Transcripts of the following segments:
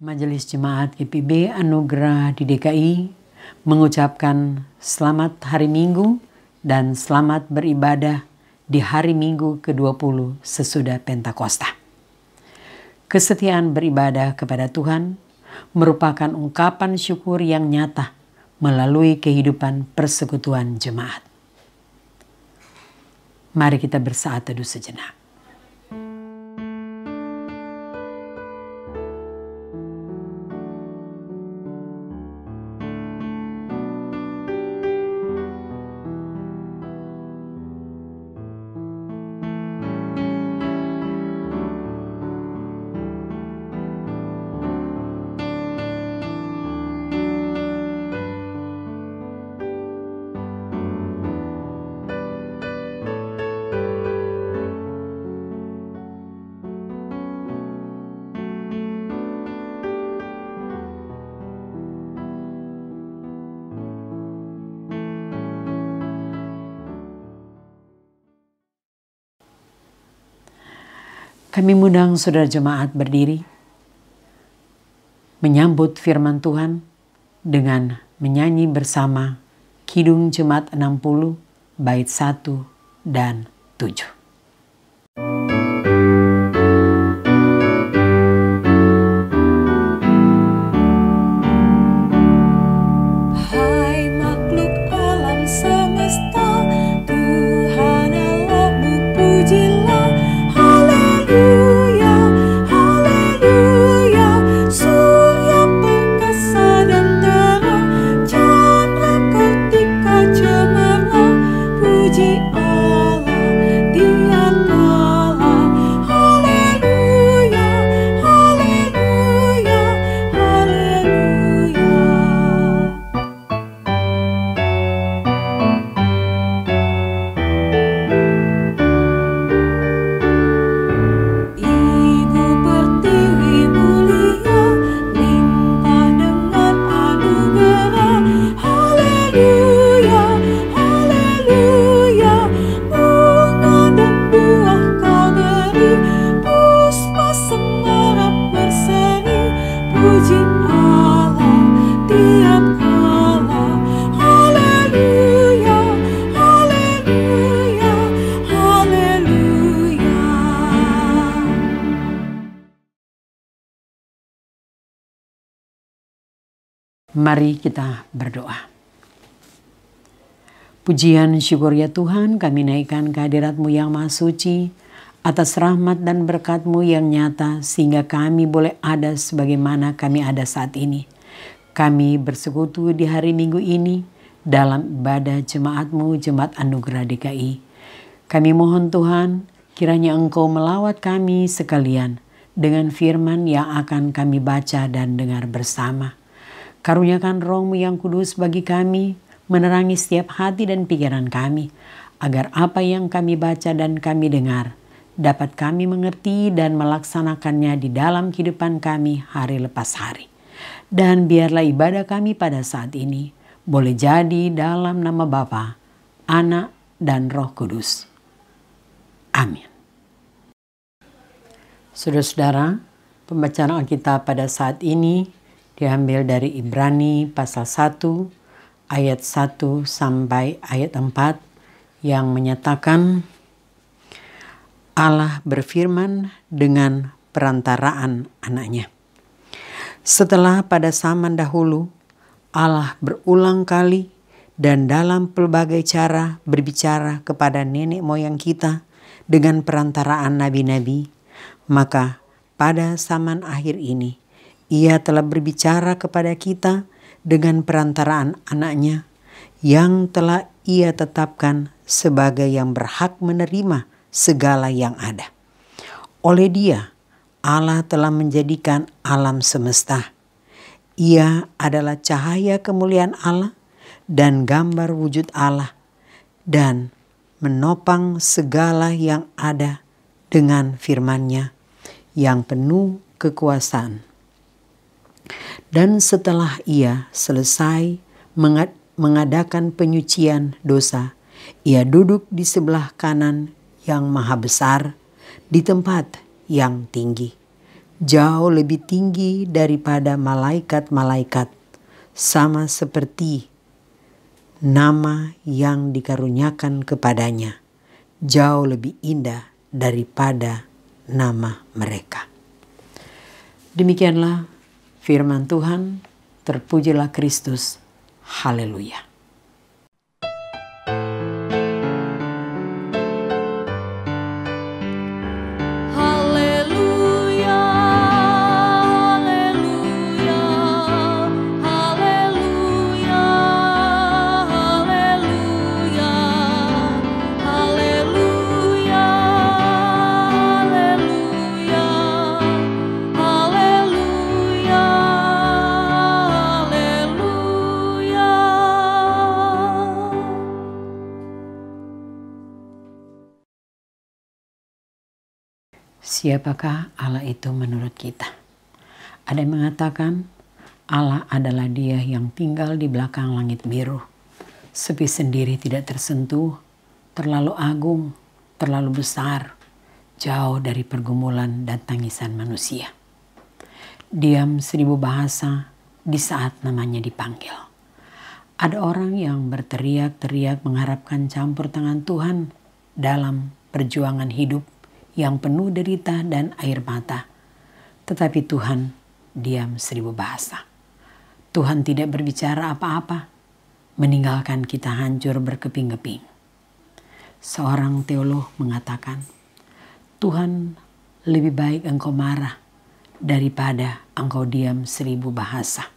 Majelis Jemaat GPIB Anugerah di DKI mengucapkan selamat hari Minggu dan selamat beribadah di hari Minggu ke-20 sesudah Pentakosta. Kesetiaan beribadah kepada Tuhan merupakan ungkapan syukur yang nyata melalui kehidupan persekutuan jemaat. Mari kita bersaat teduh sejenak. Kami mengundang saudara jemaat berdiri, menyambut firman Tuhan dengan menyanyi bersama Kidung Jemaat 60, bait 1 dan 7. Mari kita berdoa. Pujian syukur ya Tuhan, kami naikkan kehadirat-Mu yang maha suci atas rahmat dan berkat-Mu yang nyata sehingga kami boleh ada sebagaimana kami ada saat ini. Kami bersekutu di hari Minggu ini dalam ibadah jemaat-Mu, Jemaat Anugerah DKI. Kami mohon Tuhan, kiranya Engkau melawat kami sekalian dengan firman yang akan kami baca dan dengar bersama. Karuniakan Roh-Mu yang kudus bagi kami, menerangi setiap hati dan pikiran kami, agar apa yang kami baca dan kami dengar dapat kami mengerti dan melaksanakannya di dalam kehidupan kami hari lepas hari. Dan biarlah ibadah kami pada saat ini boleh jadi dalam nama Bapa, Anak, dan Roh Kudus. Amin. Saudara-saudara, pembacaan Alkitab pada saat ini diambil dari Ibrani pasal 1 ayat 1 sampai ayat 4 yang menyatakan Allah berfirman dengan perantaraan anaknya. Setelah pada zaman dahulu Allah berulang kali dan dalam pelbagai cara berbicara kepada nenek moyang kita dengan perantaraan nabi-nabi, maka pada zaman akhir ini Ia telah berbicara kepada kita dengan perantaraan anaknya yang telah Ia tetapkan sebagai yang berhak menerima segala yang ada. Oleh Dia, Allah telah menjadikan alam semesta. Ia adalah cahaya kemuliaan Allah dan gambar wujud Allah dan menopang segala yang ada dengan firman-Nya yang penuh kekuasaan. Dan setelah Ia selesai mengadakan penyucian dosa, Ia duduk di sebelah kanan yang maha besar di tempat yang tinggi, jauh lebih tinggi daripada malaikat-malaikat, sama seperti nama yang dikaruniakan kepadanya, jauh lebih indah daripada nama mereka. Demikianlah firman Tuhan, terpujilah Kristus. Haleluya. Siapakah Allah itu menurut kita? Ada yang mengatakan Allah adalah Dia yang tinggal di belakang langit biru, sepi sendiri, tidak tersentuh, terlalu agung, terlalu besar, jauh dari pergumulan dan tangisan manusia. Diam 1000 bahasa di saat namanya dipanggil. Ada orang yang berteriak-teriak mengharapkan campur tangan Tuhan dalam perjuangan hidup yang penuh derita dan air mata. Tetapi Tuhan diam 1000 bahasa. Tuhan tidak berbicara apa-apa, meninggalkan kita hancur berkeping-keping. Seorang teolog mengatakan, Tuhan, lebih baik engkau marah daripada engkau diam 1000 bahasa.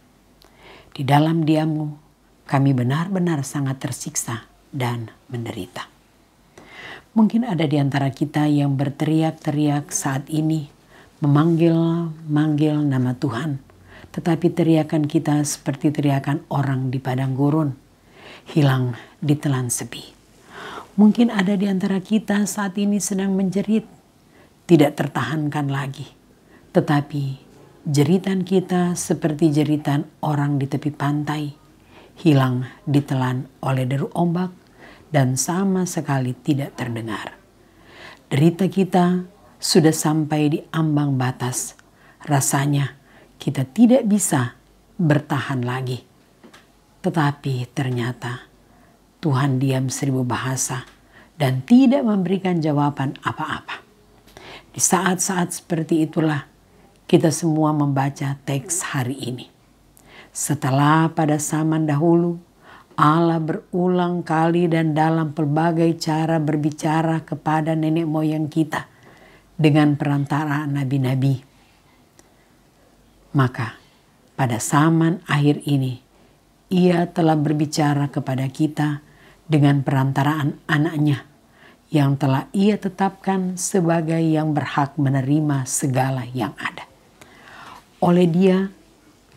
Di dalam diammu, kami benar-benar sangat tersiksa dan menderita. Mungkin ada di antara kita yang berteriak-teriak saat ini, memanggil nama Tuhan. Tetapi teriakan kita seperti teriakan orang di padang gurun, hilang ditelan sepi. Mungkin ada di antara kita saat ini sedang menjerit, tidak tertahankan lagi. Tetapi jeritan kita seperti jeritan orang di tepi pantai, hilang ditelan oleh deru ombak, dan sama sekali tidak terdengar. Derita kita sudah sampai di ambang batas. Rasanya kita tidak bisa bertahan lagi. Tetapi ternyata Tuhan diam 1000 bahasa dan tidak memberikan jawaban apa-apa. Di saat-saat seperti itulah kita semua membaca teks hari ini. Setelah pada zaman dahulu Allah berulang kali dan dalam pelbagai cara berbicara kepada nenek moyang kita dengan perantaraan nabi-nabi. Maka pada zaman akhir ini Ia telah berbicara kepada kita dengan perantaraan anaknya yang telah Ia tetapkan sebagai yang berhak menerima segala yang ada. Oleh Dia,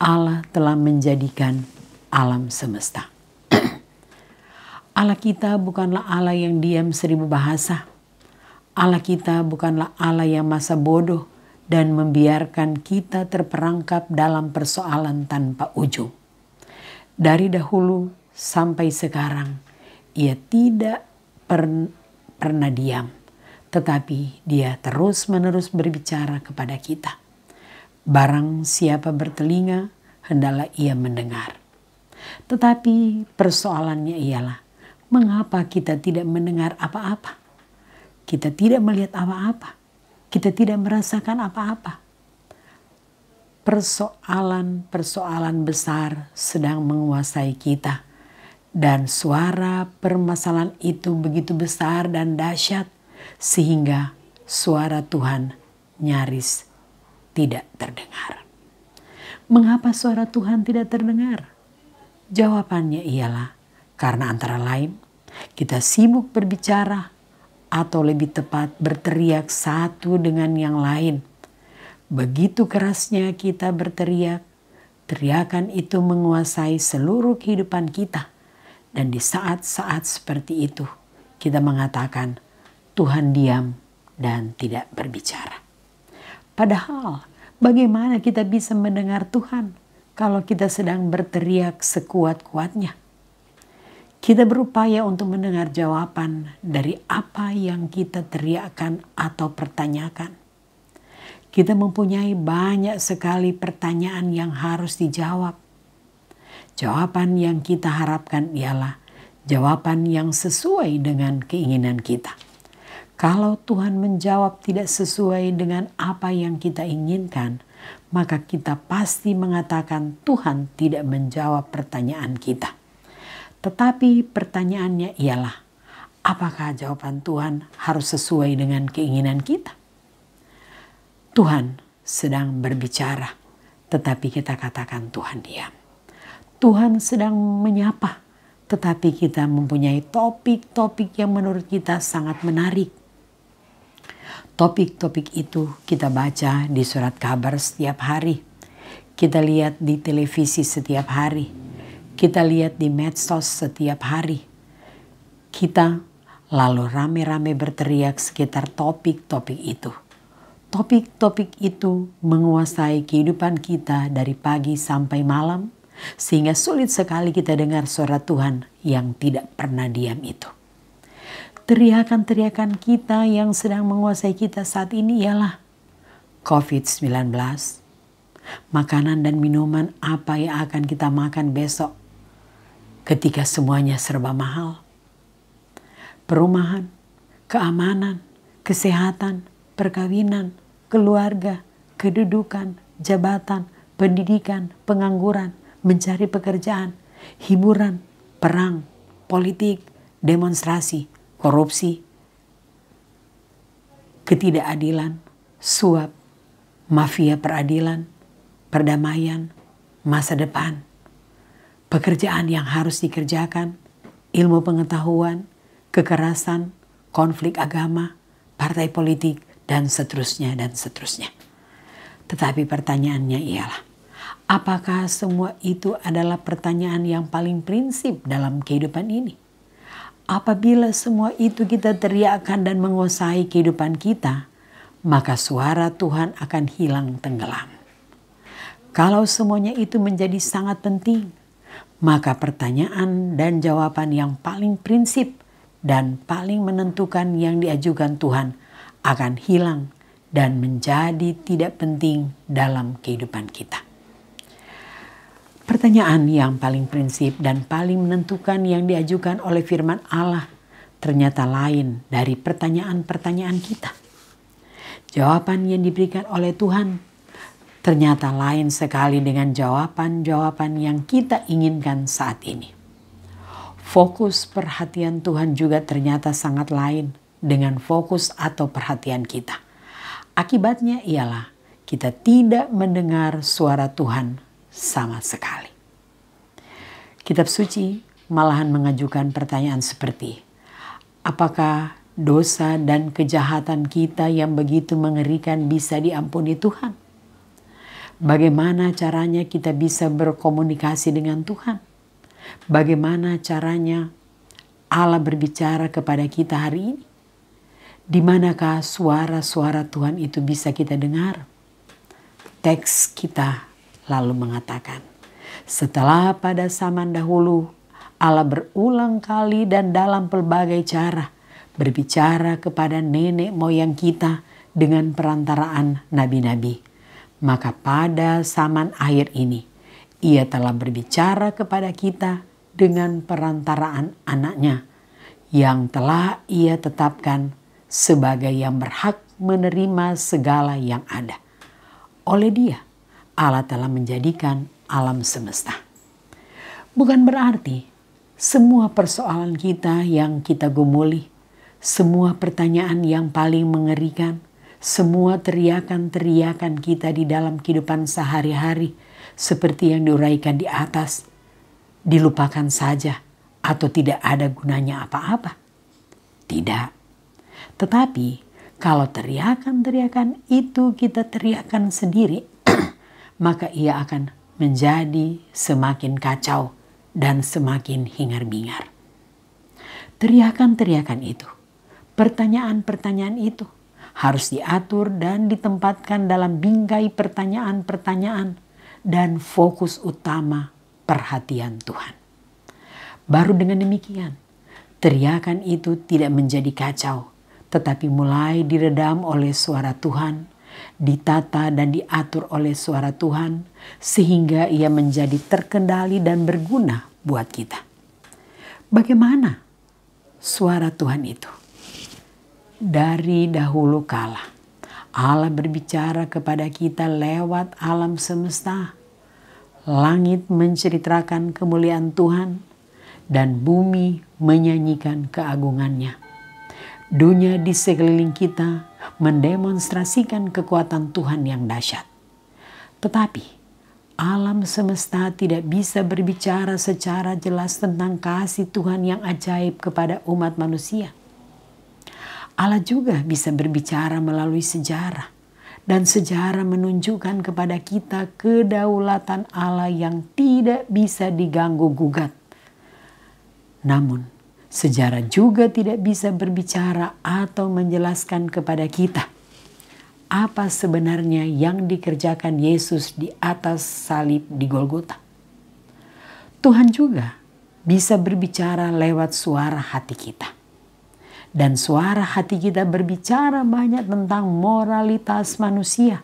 Allah telah menjadikan alam semesta. Allah kita bukanlah Allah yang diam 1000 bahasa. Allah kita bukanlah Allah yang masa bodoh dan membiarkan kita terperangkap dalam persoalan tanpa ujung. Dari dahulu sampai sekarang, Ia tidak pernah diam, tetapi Dia terus-menerus berbicara kepada kita. Barang siapa bertelinga, hendaklah ia mendengar. Tetapi persoalannya ialah, mengapa kita tidak mendengar apa-apa? Kita tidak melihat apa-apa. Kita tidak merasakan apa-apa. Persoalan-persoalan besar sedang menguasai kita. Dan suara permasalahan itu begitu besar dan dahsyat, sehingga suara Tuhan nyaris tidak terdengar. Mengapa suara Tuhan tidak terdengar? Jawabannya ialah karena antara lain kita sibuk berbicara, atau lebih tepat berteriak satu dengan yang lain. Begitu kerasnya kita berteriak, teriakan itu menguasai seluruh kehidupan kita. Dan di saat-saat seperti itu kita mengatakan Tuhan diam dan tidak berbicara. Padahal bagaimana kita bisa mendengar Tuhan kalau kita sedang berteriak sekuat-kuatnya? Kita berupaya untuk mendengar jawaban dari apa yang kita teriakkan atau pertanyakan. Kita mempunyai banyak sekali pertanyaan yang harus dijawab. Jawaban yang kita harapkan ialah jawaban yang sesuai dengan keinginan kita. Kalau Tuhan menjawab tidak sesuai dengan apa yang kita inginkan, maka kita pasti mengatakan Tuhan tidak menjawab pertanyaan kita. Tetapi pertanyaannya ialah, apakah jawaban Tuhan harus sesuai dengan keinginan kita? Tuhan sedang berbicara, tetapi kita katakan Tuhan diam. Tuhan sedang menyapa, tetapi kita mempunyai topik-topik yang menurut kita sangat menarik. Topik-topik itu kita baca di surat kabar setiap hari. Kita lihat di televisi setiap hari. Kita lihat di medsos setiap hari. Kita lalu rame-rame berteriak sekitar topik-topik itu. Topik-topik itu menguasai kehidupan kita dari pagi sampai malam, sehingga sulit sekali kita dengar suara Tuhan yang tidak pernah diam itu. Teriakan-teriakan kita yang sedang menguasai kita saat ini ialah COVID-19. Makanan dan minuman apa yang akan kita makan besok ketika semuanya serba mahal? Perumahan, keamanan, kesehatan, perkawinan, keluarga, kedudukan, jabatan, pendidikan, pengangguran, mencari pekerjaan, hiburan, perang, politik, demonstrasi, korupsi, ketidakadilan, suap, mafia peradilan, perdamaian, masa depan, pekerjaan yang harus dikerjakan, ilmu pengetahuan, kekerasan, konflik agama, partai politik, dan seterusnya dan seterusnya. Tetapi pertanyaannya ialah, apakah semua itu adalah pertanyaan yang paling prinsip dalam kehidupan ini? Apabila semua itu kita teriakkan dan menguasai kehidupan kita, maka suara Tuhan akan hilang tenggelam. Kalau semuanya itu menjadi sangat penting, maka pertanyaan dan jawaban yang paling prinsip dan paling menentukan yang diajukan Tuhan akan hilang dan menjadi tidak penting dalam kehidupan kita. Pertanyaan yang paling prinsip dan paling menentukan yang diajukan oleh firman Allah ternyata lain dari pertanyaan-pertanyaan kita. Jawaban yang diberikan oleh Tuhan ternyata lain sekali dengan jawaban-jawaban yang kita inginkan saat ini. Fokus perhatian Tuhan juga ternyata sangat lain dengan fokus atau perhatian kita. Akibatnya ialah kita tidak mendengar suara Tuhan sama sekali. Kitab suci malahan mengajukan pertanyaan seperti, apakah dosa dan kejahatan kita yang begitu mengerikan bisa diampuni Tuhan? Bagaimana caranya kita bisa berkomunikasi dengan Tuhan? Bagaimana caranya Allah berbicara kepada kita hari ini? Di manakah suara-suara Tuhan itu bisa kita dengar? Teks kita lalu mengatakan, setelah pada zaman dahulu Allah berulang kali dan dalam pelbagai cara berbicara kepada nenek moyang kita dengan perantaraan nabi-nabi. Maka pada zaman akhir ini, Ia telah berbicara kepada kita dengan perantaraan anaknya yang telah Ia tetapkan sebagai yang berhak menerima segala yang ada. Oleh Dia, Allah telah menjadikan alam semesta. Bukan berarti semua persoalan kita yang kita gumuli, semua pertanyaan yang paling mengerikan, semua teriakan-teriakan kita di dalam kehidupan sehari-hari seperti yang diuraikan di atas dilupakan saja atau tidak ada gunanya apa-apa. Tidak. Tetapi kalau teriakan-teriakan itu kita teriakan sendiri, maka ia akan menjadi semakin kacau dan semakin hingar-bingar. Teriakan-teriakan itu, pertanyaan-pertanyaan itu harus diatur dan ditempatkan dalam bingkai pertanyaan-pertanyaan dan fokus utama perhatian Tuhan. Baru dengan demikian, teriakan itu tidak menjadi kacau, tetapi mulai diredam oleh suara Tuhan, ditata dan diatur oleh suara Tuhan, sehingga ia menjadi terkendali dan berguna buat kita. Bagaimana suara Tuhan itu? Dari dahulu kala, Allah berbicara kepada kita lewat alam semesta. Langit menceritakan kemuliaan Tuhan dan bumi menyanyikan keagungannya. Dunia di sekeliling kita mendemonstrasikan kekuatan Tuhan yang dahsyat. Tetapi alam semesta tidak bisa berbicara secara jelas tentang kasih Tuhan yang ajaib kepada umat manusia. Allah juga bisa berbicara melalui sejarah, dan sejarah menunjukkan kepada kita kedaulatan Allah yang tidak bisa diganggu-gugat. Namun, sejarah juga tidak bisa berbicara atau menjelaskan kepada kita apa sebenarnya yang dikerjakan Yesus di atas salib di Golgota. Tuhan juga bisa berbicara lewat suara hati kita. Dan suara hati kita berbicara banyak tentang moralitas manusia.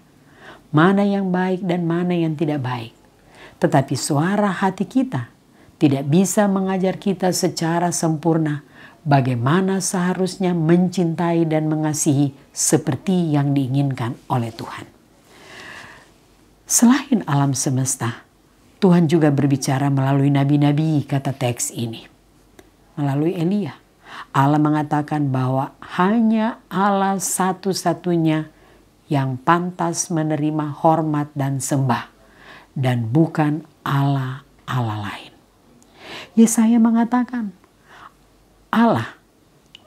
Mana yang baik dan mana yang tidak baik. Tetapi suara hati kita tidak bisa mengajar kita secara sempurna bagaimana seharusnya mencintai dan mengasihi seperti yang diinginkan oleh Tuhan. Selain alam semesta, Tuhan juga berbicara melalui nabi-nabi, kata teks ini. Melalui Elia. Allah mengatakan bahwa hanya Allah satu-satunya yang pantas menerima hormat dan sembah, dan bukan Allah lain. Yesaya mengatakan, Allah,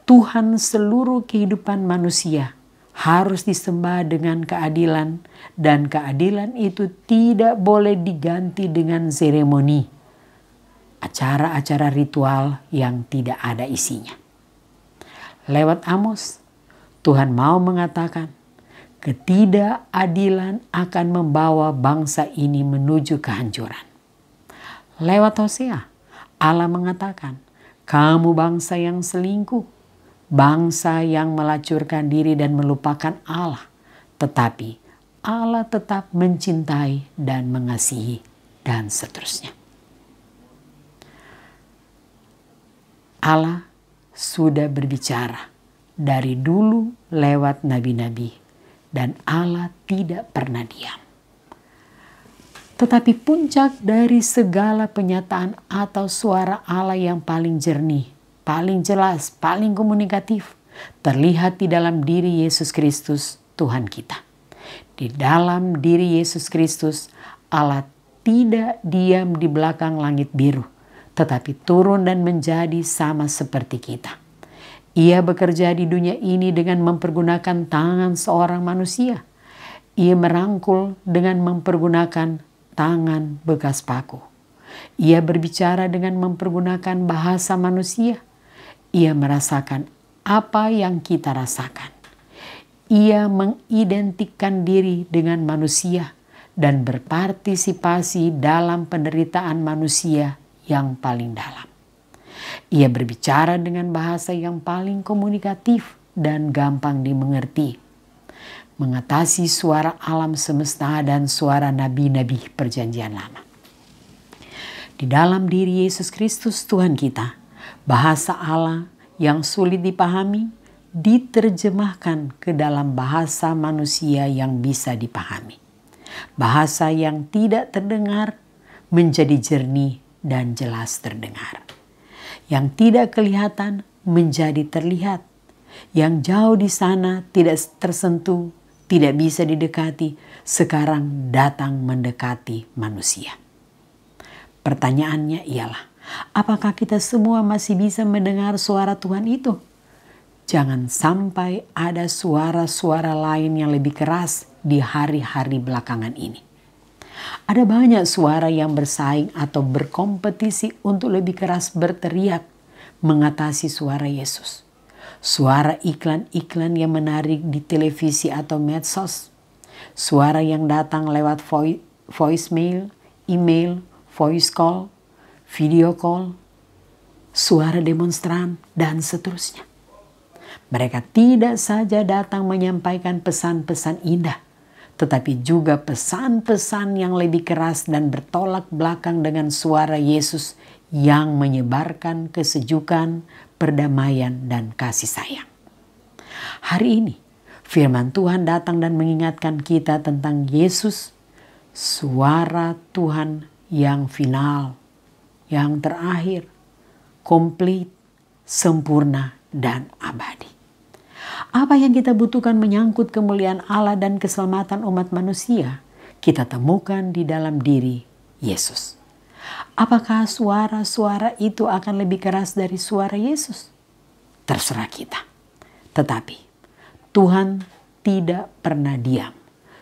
Tuhan seluruh kehidupan manusia, harus disembah dengan keadilan, dan keadilan itu tidak boleh diganti dengan seremoni, acara-acara ritual yang tidak ada isinya. Lewat Amos, Tuhan mau mengatakan, ketidakadilan akan membawa bangsa ini menuju kehancuran. Lewat Hosea, Allah mengatakan, kamu bangsa yang selingkuh, bangsa yang melacurkan diri dan melupakan Allah, tetapi Allah tetap mencintai dan mengasihi, dan seterusnya. Allah sudah berbicara dari dulu lewat nabi-nabi, dan Allah tidak pernah diam. Tetapi puncak dari segala penyataan atau suara Allah yang paling jernih, paling jelas, paling komunikatif, terlihat di dalam diri Yesus Kristus, Tuhan kita. Di dalam diri Yesus Kristus, Allah tidak diam di belakang langit biru, tetapi turun dan menjadi sama seperti kita. Ia bekerja di dunia ini dengan mempergunakan tangan seorang manusia. Ia merangkul dengan mempergunakan tangan bekas paku. Ia berbicara dengan mempergunakan bahasa manusia. Ia merasakan apa yang kita rasakan. Ia mengidentikan diri dengan manusia dan berpartisipasi dalam penderitaan manusia yang paling dalam. Ia berbicara dengan bahasa yang paling komunikatif dan gampang dimengerti, mengatasi suara alam semesta dan suara nabi-nabi perjanjian lama. Di dalam diri Yesus Kristus Tuhan kita, bahasa Allah yang sulit dipahami diterjemahkan ke dalam bahasa manusia yang bisa dipahami. Bahasa yang tidak terdengar menjadi jernih dan jelas terdengar. Yang tidak kelihatan menjadi terlihat. Yang jauh di sana tidak tersentuh, tidak bisa didekati, sekarang datang mendekati manusia. Pertanyaannya ialah, apakah kita semua masih bisa mendengar suara Tuhan itu? Jangan sampai ada suara-suara lain yang lebih keras di hari-hari belakangan ini. Ada banyak suara yang bersaing atau berkompetisi untuk lebih keras berteriak mengatasi suara Yesus. Suara iklan-iklan yang menarik di televisi atau medsos. Suara yang datang lewat voicemail, email, voice call, video call, suara demonstran, dan seterusnya. Mereka tidak saja datang menyampaikan pesan-pesan indah, tetapi juga pesan-pesan yang lebih keras dan bertolak belakang dengan suara Yesus yang menyebarkan kesejukan, perdamaian, dan kasih sayang. Hari ini, firman Tuhan datang dan mengingatkan kita tentang Yesus, suara Tuhan yang final, yang terakhir, komplit, sempurna, dan abadi. Apa yang kita butuhkan menyangkut kemuliaan Allah dan keselamatan umat manusia, kita temukan di dalam diri Yesus. Apakah suara-suara itu akan lebih keras dari suara Yesus? Terserah kita. Tetapi Tuhan tidak pernah diam.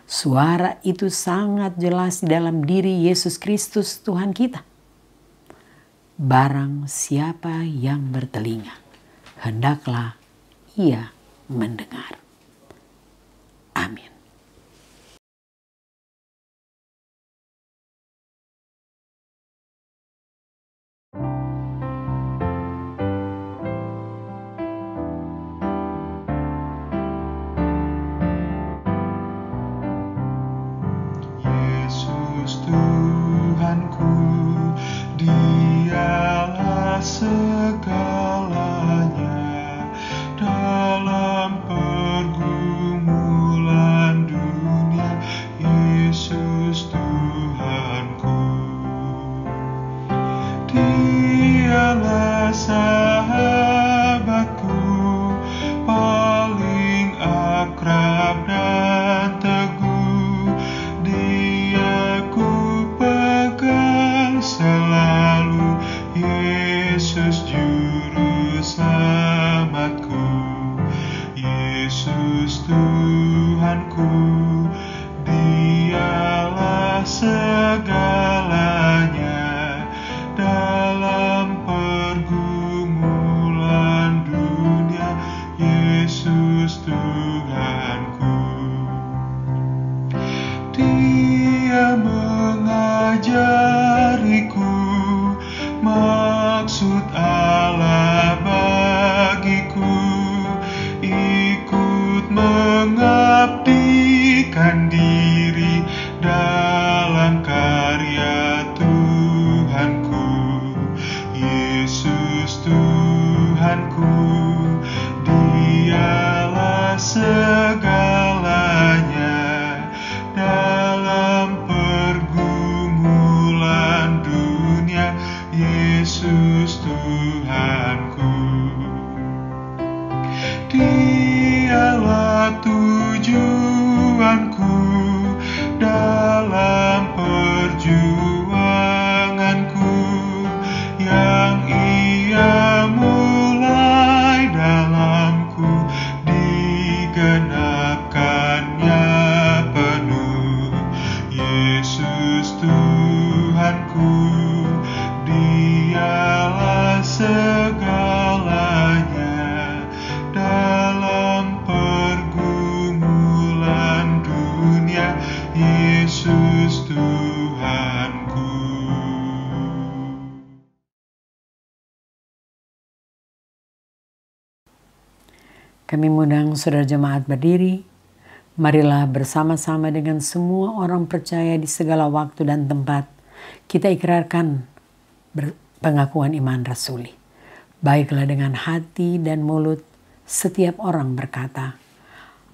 Suara itu sangat jelas di dalam diri Yesus Kristus Tuhan kita. Barang siapa yang bertelinga, hendaklah ia mendengar. Amin. Yesus Tuhanku, Dialah segalanya dalam pergumulan dunia. Yesus Tuhanku, Dialah sahabatku, paling akrab dan teguh. Dia ku pegang selalu, Yesus juru selamatku. Yesus Tuhanku, Dialah segalanya dalam pergumulan dunia. Yesus Tuhanku, Dia mengajariku maksud Allah bagiku, ikut mengabdikan diri dalam karya Tuhanku. Yesus Tuhanku, Dialah segalanya dalam pergumulan dunia. Yesus Tuhanku, Dialah tujuanku dalam perjuanganku, yang Ia mulai dalamku digenapkannya penuh. Kami mengundang saudara jemaat berdiri. Marilah bersama-sama dengan semua orang percaya di segala waktu dan tempat kita ikrarkan pengakuan iman rasuli. Baiklah dengan hati dan mulut setiap orang berkata,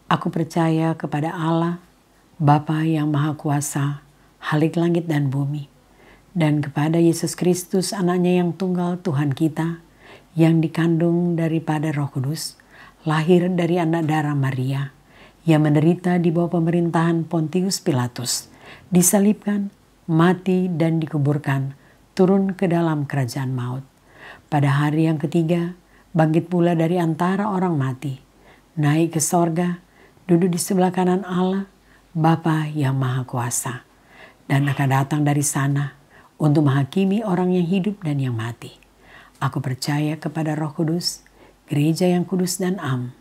aku percaya kepada Allah, Bapa yang Maha Kuasa, Khalik langit dan bumi, dan kepada Yesus Kristus anaknya yang tunggal Tuhan kita, yang dikandung daripada Roh Kudus, lahir dari anak darah Maria, yang menderita di bawah pemerintahan Pontius Pilatus, disalibkan, mati dan dikuburkan, turun ke dalam kerajaan maut. Pada hari yang ketiga, bangkit pula dari antara orang mati, naik ke sorga, duduk di sebelah kanan Allah, Bapa yang Maha Kuasa, dan akan datang dari sana untuk menghakimi orang yang hidup dan yang mati. Aku percaya kepada Roh Kudus, gereja yang kudus dan am,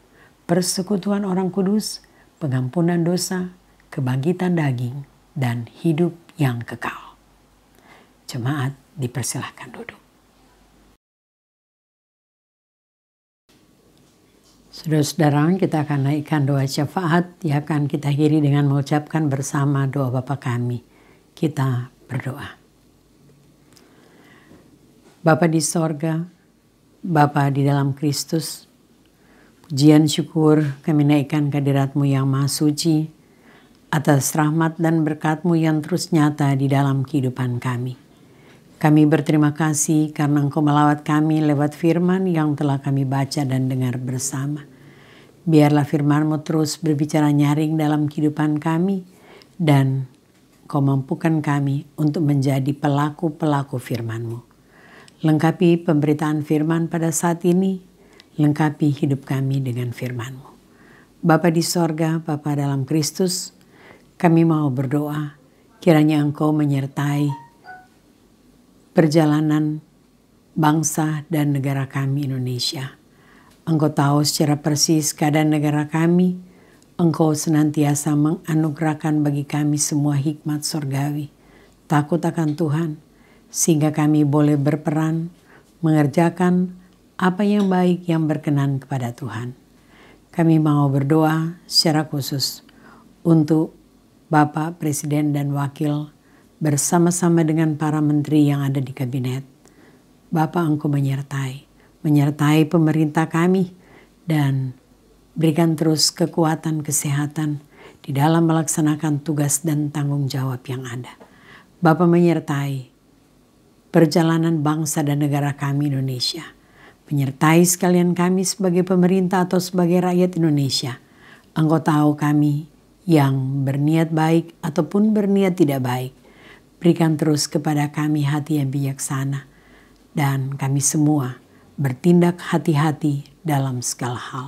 persekutuan orang kudus, pengampunan dosa, kebangkitan daging, dan hidup yang kekal. Jemaat dipersilahkan duduk. Saudara-saudara, kita akan naikkan doa syafaat yang akan kita akhiri dengan mengucapkan bersama doa Bapa kami. Kita berdoa. Bapa di sorga, Bapa di dalam Kristus, pujian syukur kami naikkan kehadirat-Mu yang maha suci atas rahmat dan berkat-Mu yang terus nyata di dalam kehidupan kami. Kami berterima kasih karena Engkau melawat kami lewat firman yang telah kami baca dan dengar bersama. Biarlah firman-Mu terus berbicara nyaring dalam kehidupan kami dan Engkau mampukan kami untuk menjadi pelaku-pelaku firman-Mu. Lengkapi pemberitaan firman pada saat ini, lengkapi hidup kami dengan firman-Mu. Bapa di sorga, Bapa dalam Kristus, kami mau berdoa, kiranya Engkau menyertai perjalanan bangsa dan negara kami Indonesia. Engkau tahu secara persis keadaan negara kami, Engkau senantiasa menganugerahkan bagi kami semua hikmat surgawi, takut akan Tuhan, sehingga kami boleh berperan mengerjakan apa yang baik yang berkenan kepada Tuhan. Kami mau berdoa secara khusus untuk Bapak Presiden dan Wakil bersama-sama dengan para menteri yang ada di kabinet. Bapak, Engkau menyertai pemerintah kami dan berikan terus kekuatan kesehatan di dalam melaksanakan tugas dan tanggung jawab yang ada. Bapak menyertai perjalanan bangsa dan negara kami Indonesia. Menyertai sekalian kami sebagai pemerintah atau sebagai rakyat Indonesia. Engkau tahu kami yang berniat baik ataupun berniat tidak baik. Berikan terus kepada kami hati yang bijaksana. Dan kami semua bertindak hati-hati dalam segala hal.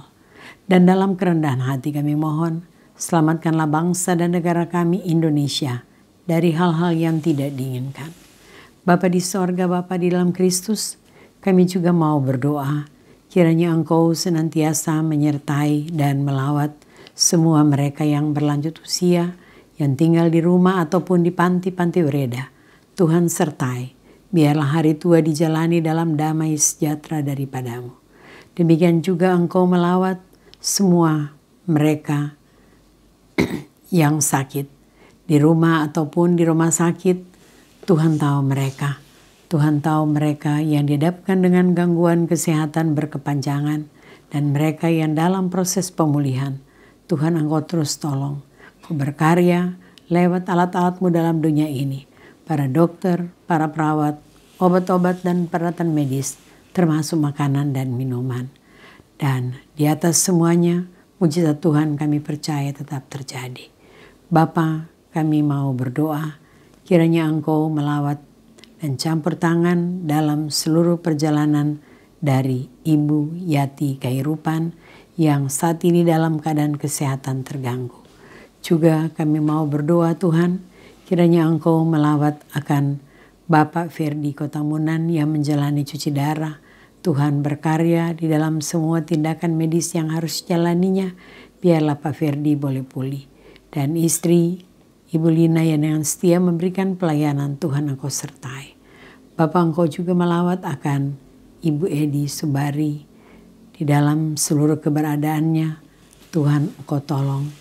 Dan dalam kerendahan hati kami mohon, selamatkanlah bangsa dan negara kami Indonesia dari hal-hal yang tidak diinginkan. Bapa di sorga, Bapa di dalam Kristus, kami juga mau berdoa, kiranya Engkau senantiasa menyertai dan melawat semua mereka yang berlanjut usia, yang tinggal di rumah ataupun di panti-panti bereda. Tuhan sertai, biarlah hari tua dijalani dalam damai sejahtera daripada-Mu. Demikian juga Engkau melawat semua mereka yang sakit, di rumah ataupun di rumah sakit. Tuhan tahu mereka. Tuhan tahu mereka yang dihadapkan dengan gangguan kesehatan berkepanjangan dan mereka yang dalam proses pemulihan. Tuhan, Engkau terus tolong. Engkau berkarya lewat alat-alat-Mu dalam dunia ini. Para dokter, para perawat, obat-obat dan peralatan medis, termasuk makanan dan minuman. Dan di atas semuanya, mujizat Tuhan kami percaya tetap terjadi. Bapa, kami mau berdoa, kiranya Engkau melawat dan campur tangan dalam seluruh perjalanan dari Ibu Yati Khairupan yang saat ini dalam keadaan kesehatan terganggu. Juga kami mau berdoa Tuhan, kiranya Engkau melawat akan Bapak Ferdi Kotamunan yang menjalani cuci darah. Tuhan berkarya di dalam semua tindakan medis yang harus jalaninya, biarlah Pak Ferdi boleh pulih. Dan istri Ibu Lina yang dengan setia memberikan pelayanan, Tuhan Engkau sertai. Bapak, Engkau juga melawat akan Ibu Edi Subari Di dalam seluruh keberadaannya, Tuhan Engkau tolong.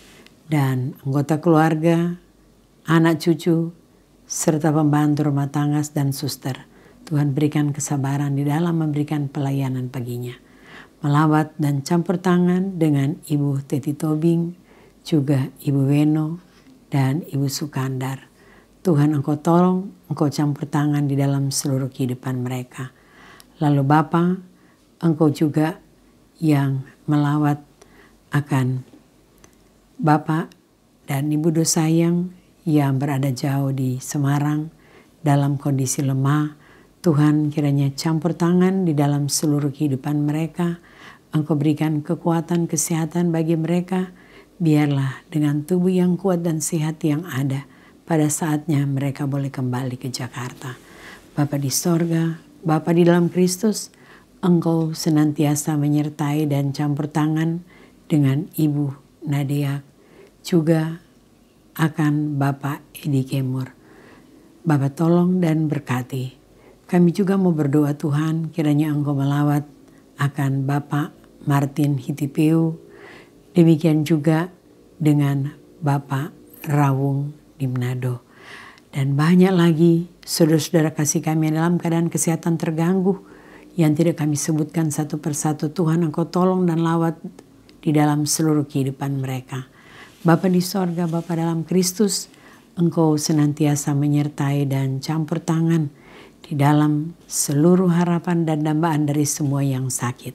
Dan anggota keluarga, anak cucu, serta pembantu rumah tangga dan suster, Tuhan berikan kesabaran di dalam memberikan pelayanan baginya. Melawat dan campur tangan dengan Ibu Teti Tobing, juga Ibu Weno dan Ibu Sukandar. Tuhan Engkau tolong, Engkau campur tangan di dalam seluruh kehidupan mereka. Lalu Bapa, Engkau juga yang melawat akan Bapak dan Ibu Dosayang yang berada jauh di Semarang dalam kondisi lemah. Tuhan kiranya campur tangan di dalam seluruh kehidupan mereka. Engkau berikan kekuatan kesehatan bagi mereka. Biarlah dengan tubuh yang kuat dan sehat yang ada, pada saatnya mereka boleh kembali ke Jakarta. Bapa di sorga, Bapa di dalam Kristus, Engkau senantiasa menyertai dan campur tangan dengan Ibu Nadia, juga akan Bapak Edi Kemur. Bapak tolong dan berkati. Kami juga mau berdoa Tuhan, kiranya Engkau melawat akan Bapak Martin Hitipeu, demikian juga dengan Bapak Rawung di Manado. Dan banyak lagi saudara-saudara kasih kami yang dalam keadaan kesehatan terganggu, yang tidak kami sebutkan satu persatu. Tuhan Engkau tolong dan lawat di dalam seluruh kehidupan mereka. Bapa di sorga, Bapa dalam Kristus, Engkau senantiasa menyertai dan campur tangan di dalam seluruh harapan dan dambaan dari semua yang sakit.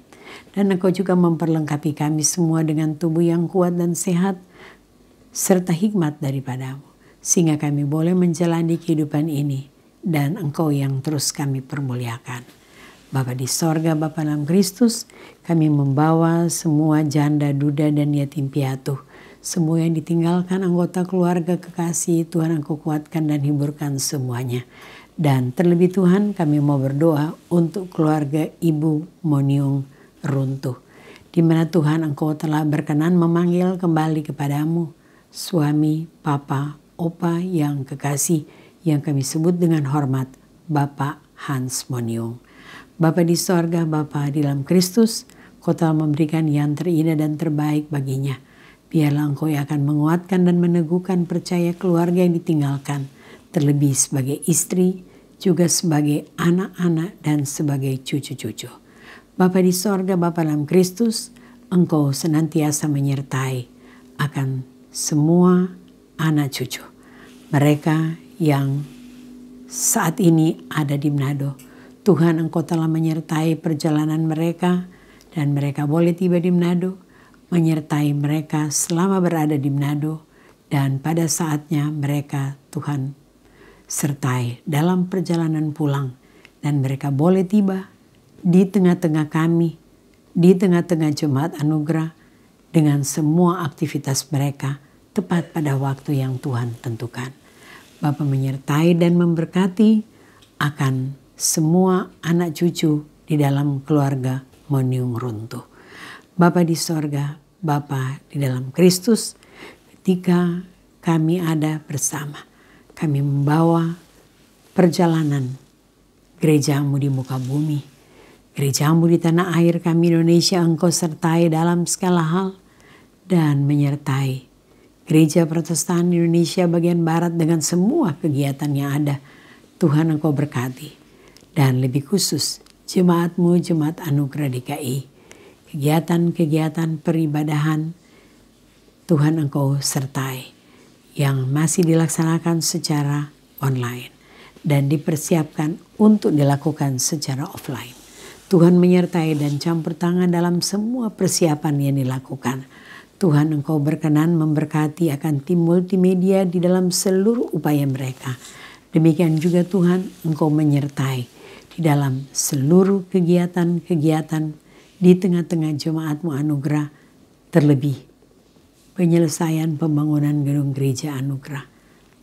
Dan Engkau juga memperlengkapi kami semua dengan tubuh yang kuat dan sehat, serta hikmat daripadamu, sehingga kami boleh menjalani kehidupan ini, dan Engkau yang terus kami permuliakan. Bapa di sorga, Bapa dalam Kristus, kami membawa semua janda, duda, dan yatim piatu, semua yang ditinggalkan anggota keluarga kekasih, Tuhan Engkau kuatkan dan hiburkan semuanya. Dan terlebih Tuhan, kami mau berdoa untuk keluarga Ibu Moniung runtuh, di mana Tuhan Engkau telah berkenan memanggil kembali kepadamu suami, papa, opa yang kekasih, yang kami sebut dengan hormat Bapak Hans Moniung. Bapa di sorga, Bapa di dalam Kristus, Kau telah memberikan yang terindah dan terbaik baginya. Biarlah Engkau yang akan menguatkan dan meneguhkan percaya keluarga yang ditinggalkan, terlebih sebagai istri, juga sebagai anak-anak dan sebagai cucu-cucu. Bapa di sorga, Bapa dalam Kristus, Engkau senantiasa menyertai akan semua anak cucu mereka yang saat ini ada di Manado. Tuhan Engkau telah menyertai perjalanan mereka, dan mereka boleh tiba di Manado, menyertai mereka selama berada di Manado, dan pada saatnya mereka Tuhan sertai dalam perjalanan pulang, dan mereka boleh tiba di tengah-tengah kami, di tengah-tengah jemaat anugerah, dengan semua aktivitas mereka tepat pada waktu yang Tuhan tentukan. Bapa menyertai dan memberkati akan semua anak cucu di dalam keluarga Moniung runtuh. Bapa di sorga, Bapa di dalam Kristus, ketika kami ada bersama, kami membawa perjalanan gerejamu di muka bumi, gerejamu di tanah air kami Indonesia. Engkau sertai dalam segala hal dan menyertai Gereja Protestan Indonesia bagian Barat dengan semua kegiatan yang ada. Tuhan Engkau berkati. Dan lebih khusus jemaatmu, Jemaat Anugerah DKI. Kegiatan-kegiatan peribadahan Tuhan Engkau sertai. Yang masih dilaksanakan secara online. Dan dipersiapkan untuk dilakukan secara offline. Tuhan menyertai dan campur tangan dalam semua persiapan yang dilakukan. Tuhan Engkau berkenan memberkati akan tim multimedia di dalam seluruh upaya mereka. Demikian juga Tuhan Engkau menyertai di dalam seluruh kegiatan-kegiatan di tengah-tengah jemaatmu anugerah, terlebih penyelesaian pembangunan gedung gereja anugerah.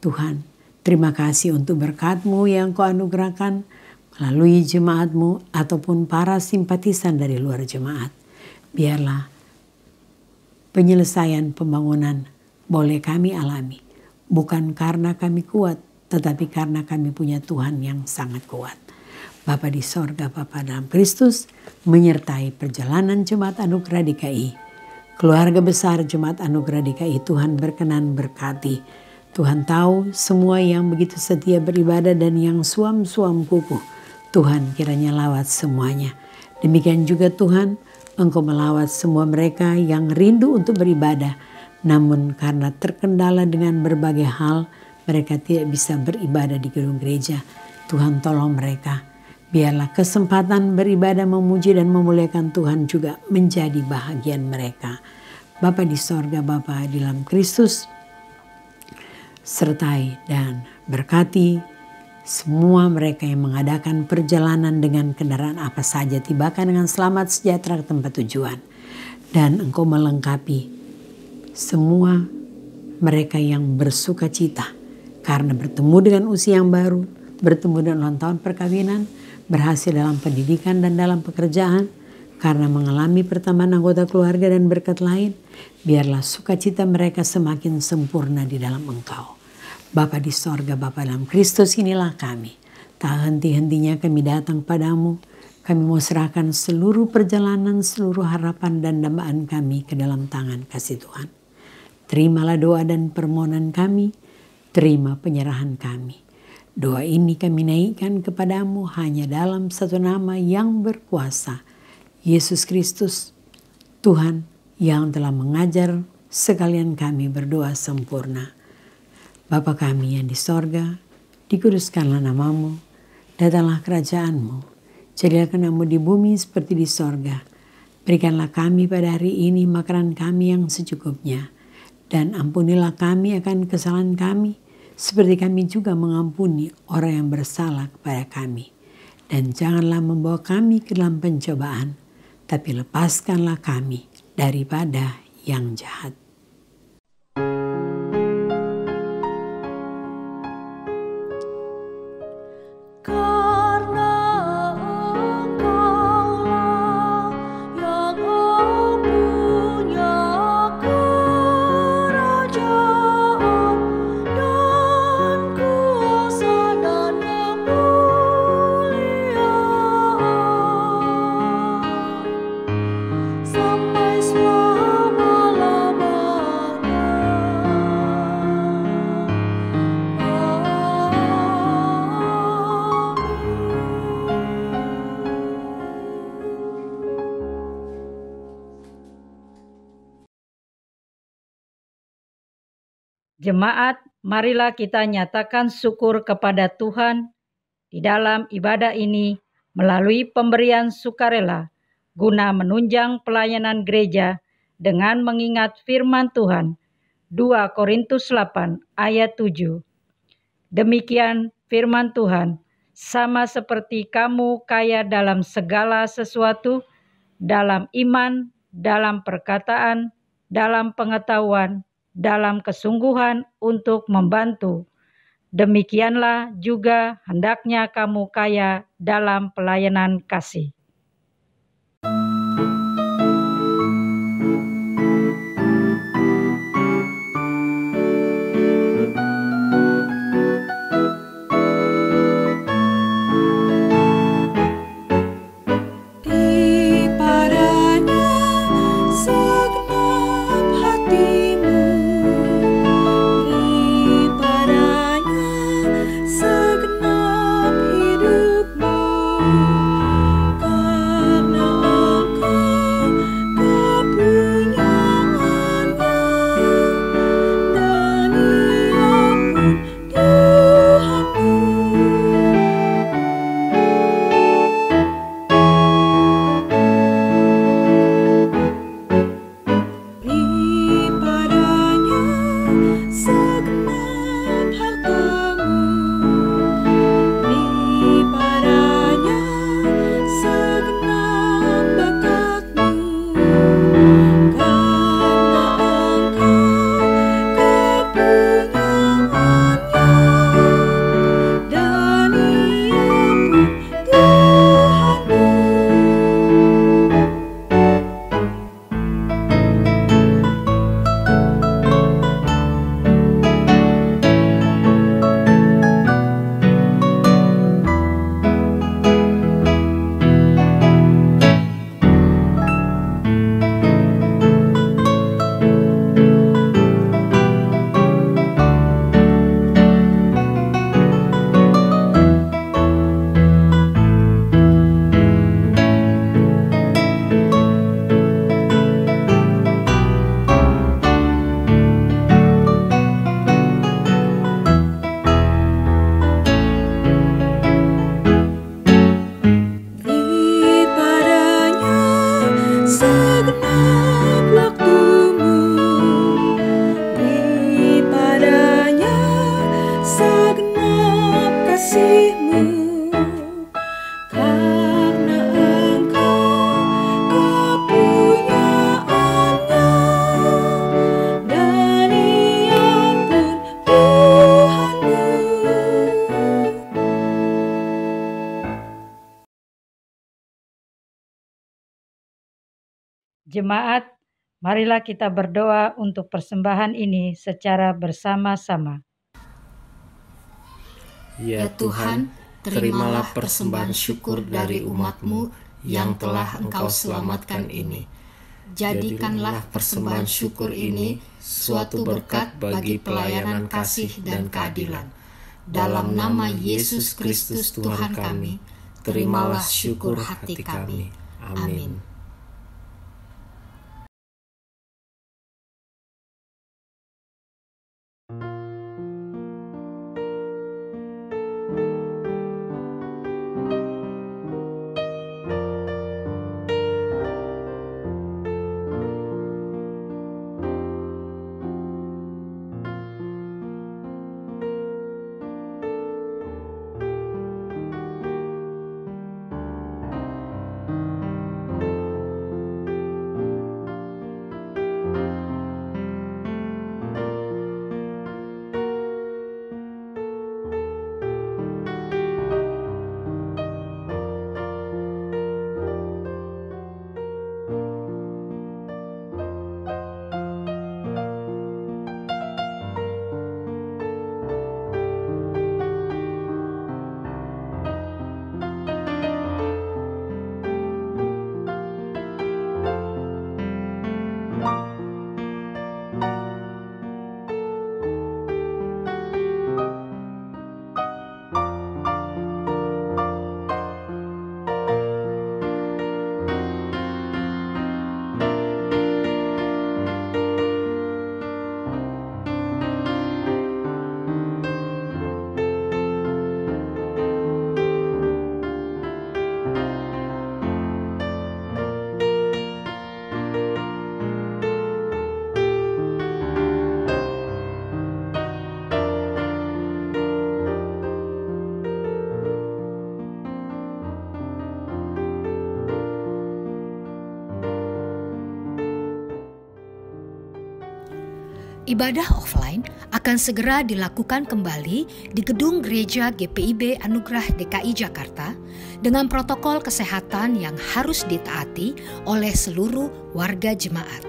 Tuhan, terima kasih untuk berkat-Mu yang Kau anugerahkan melalui jemaat-Mu ataupun para simpatisan dari luar jemaat. Biarlah penyelesaian pembangunan boleh kami alami, bukan karena kami kuat, tetapi karena kami punya Tuhan yang sangat kuat. Bapa di sorga, Bapa dalam Kristus, menyertai perjalanan Jemaat Anugerah DKI. Keluarga besar Jemaat Anugerah DKI, Tuhan berkenan berkati. Tuhan tahu semua yang begitu setia beribadah dan yang suam-suam kukuh. Tuhan kiranya lawat semuanya. Demikian juga Tuhan, Engkau melawat semua mereka yang rindu untuk beribadah. Namun karena terkendala dengan berbagai hal, mereka tidak bisa beribadah di gedung gereja. Tuhan tolong mereka. Biarlah kesempatan beribadah, memuji dan memuliakan Tuhan juga menjadi bahagian mereka. Bapa di sorga, Bapa di dalam Kristus, sertai dan berkati semua mereka yang mengadakan perjalanan dengan kendaraan apa saja, tibakan dengan selamat sejahtera ke tempat tujuan. Dan Engkau melengkapi semua mereka yang bersuka cita karena bertemu dengan usia yang baru, bertemu dengan ulang tahun perkawinan, berhasil dalam pendidikan dan dalam pekerjaan, karena mengalami pertambahan anggota keluarga dan berkat lain. Biarlah sukacita mereka semakin sempurna di dalam Engkau. Bapa di sorga, Bapa dalam Kristus, inilah kami. Tak henti-hentinya kami datang padamu. Kami mau serahkan seluruh perjalanan, seluruh harapan dan dambaan kami ke dalam tangan kasih Tuhan. Terimalah doa dan permohonan kami. Terima penyerahan kami. Doa ini kami naikkan kepadamu hanya dalam satu nama yang berkuasa, Yesus Kristus, Tuhan yang telah mengajar sekalian kami berdoa sempurna. Bapa kami yang di sorga, dikuduskanlah namamu, datanglah kerajaanmu, jadilah kehendakmu di bumi seperti di sorga. Berikanlah kami pada hari ini makanan kami yang secukupnya, dan ampunilah kami akan kesalahan kami, seperti kami juga mengampuni orang yang bersalah kepada kami. Dan janganlah membawa kami ke dalam pencobaan, tapi lepaskanlah kami daripada yang jahat. Jemaat, marilah kita nyatakan syukur kepada Tuhan di dalam ibadah ini melalui pemberian sukarela guna menunjang pelayanan gereja dengan mengingat firman Tuhan 2 Korintus 8 ayat 7. Demikian firman Tuhan, sama seperti kamu kaya dalam segala sesuatu, dalam iman, dalam perkataan, dalam pengetahuan, dalam kesungguhan untuk membantu. Demikianlah juga hendaknya kamu kaya dalam pelayanan kasih. Segenap hidupmu Jemaat, marilah kita berdoa untuk persembahan ini secara bersama-sama. Ya Tuhan, terimalah persembahan syukur dari umat-Mu yang telah Engkau selamatkan ini. Jadikanlah persembahan syukur ini suatu berkat bagi pelayanan kasih dan keadilan. Dalam nama Yesus Kristus Tuhan kami, terimalah syukur hati kami. Amin. Ibadah offline akan segera dilakukan kembali di Gedung Gereja GPIB Anugerah DKI Jakarta dengan protokol kesehatan yang harus ditaati oleh seluruh warga jemaat.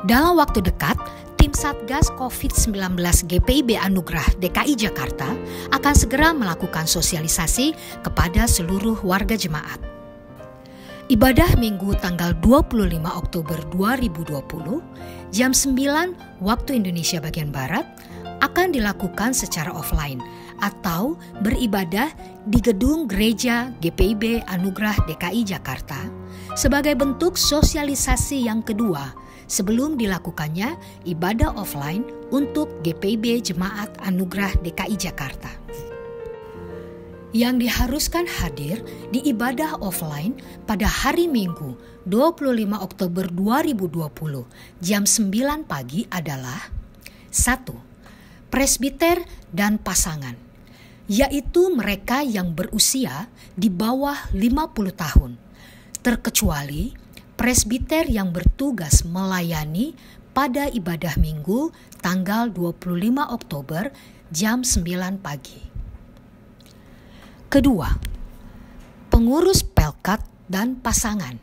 Dalam waktu dekat, tim Satgas COVID-19 GPIB Anugerah DKI Jakarta akan segera melakukan sosialisasi kepada seluruh warga jemaat. Ibadah Minggu tanggal 25 Oktober 2020 jam 9 waktu Indonesia bagian Barat akan dilakukan secara offline atau beribadah di Gedung Gereja GPIB Anugerah DKI Jakarta sebagai bentuk sosialisasi yang kedua sebelum dilakukannya ibadah offline untuk GPIB Jemaat Anugerah DKI Jakarta. Yang diharuskan hadir di ibadah offline pada hari Minggu 25 Oktober 2020 jam 9 pagi adalah 1. Presbiter dan pasangan, yaitu mereka yang berusia di bawah 50 tahun, terkecuali presbiter yang bertugas melayani pada ibadah Minggu tanggal 25 Oktober jam 9 pagi. Kedua, pengurus pelkat dan pasangan,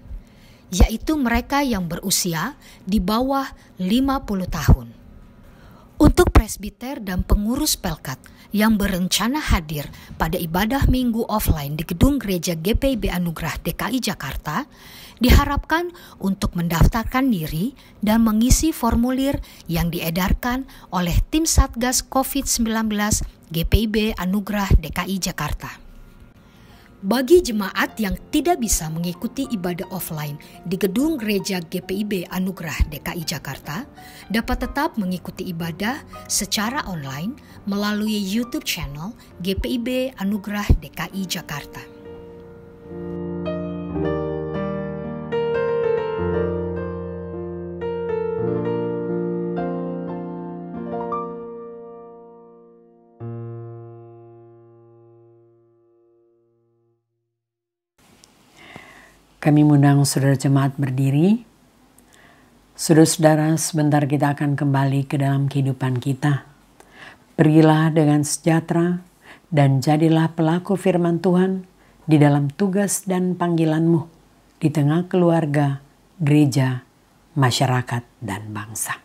yaitu mereka yang berusia di bawah 50 tahun. Untuk presbiter dan pengurus pelkat yang berencana hadir pada ibadah Minggu offline di Gedung Gereja GPIB Anugerah DKI Jakarta, diharapkan untuk mendaftarkan diri dan mengisi formulir yang diedarkan oleh tim Satgas COVID-19 GPIB Anugerah DKI Jakarta. Bagi jemaat yang tidak bisa mengikuti ibadah offline di Gedung Gereja GPIB Anugerah DKI Jakarta, dapat tetap mengikuti ibadah secara online melalui YouTube channel GPIB Anugerah DKI Jakarta. Kami mengundang saudara jemaat berdiri. Saudara-saudara, sebentar kita akan kembali ke dalam kehidupan kita. Pergilah dengan sejahtera dan jadilah pelaku firman Tuhan di dalam tugas dan panggilanmu, di tengah keluarga, gereja, masyarakat, dan bangsa.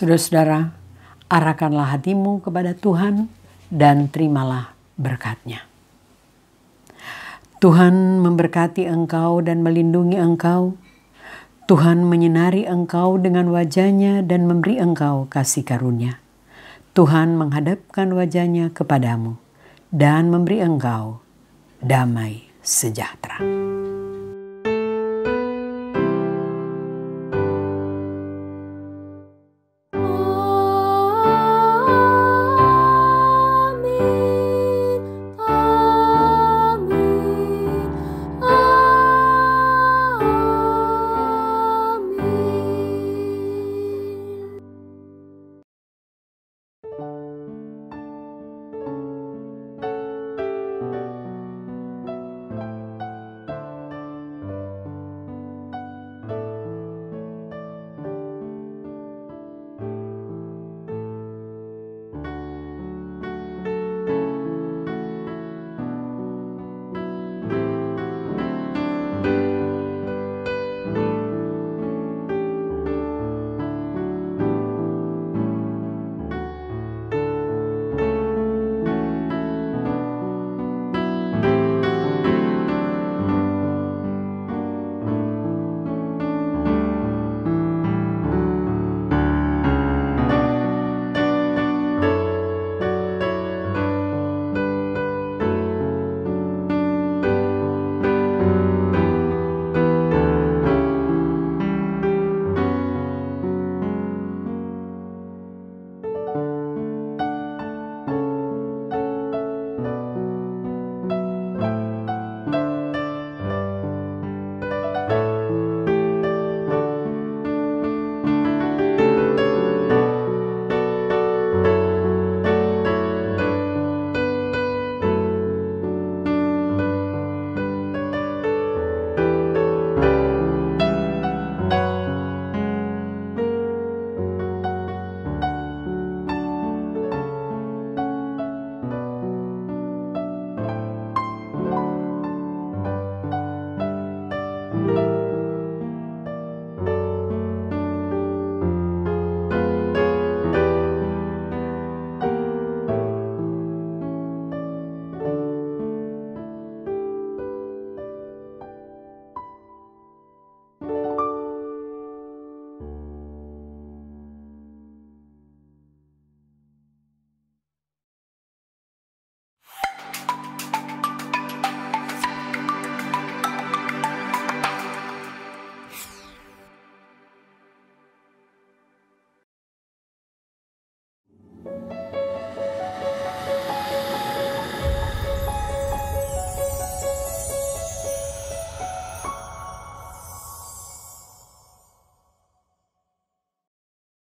Saudara-saudara, arahkanlah hatimu kepada Tuhan dan terimalah berkat-Nya. Tuhan memberkati engkau dan melindungi engkau. Tuhan menyinari engkau dengan wajah-Nya dan memberi engkau kasih karunia. Tuhan menghadapkan wajah-Nya kepadamu dan memberi engkau damai sejahtera.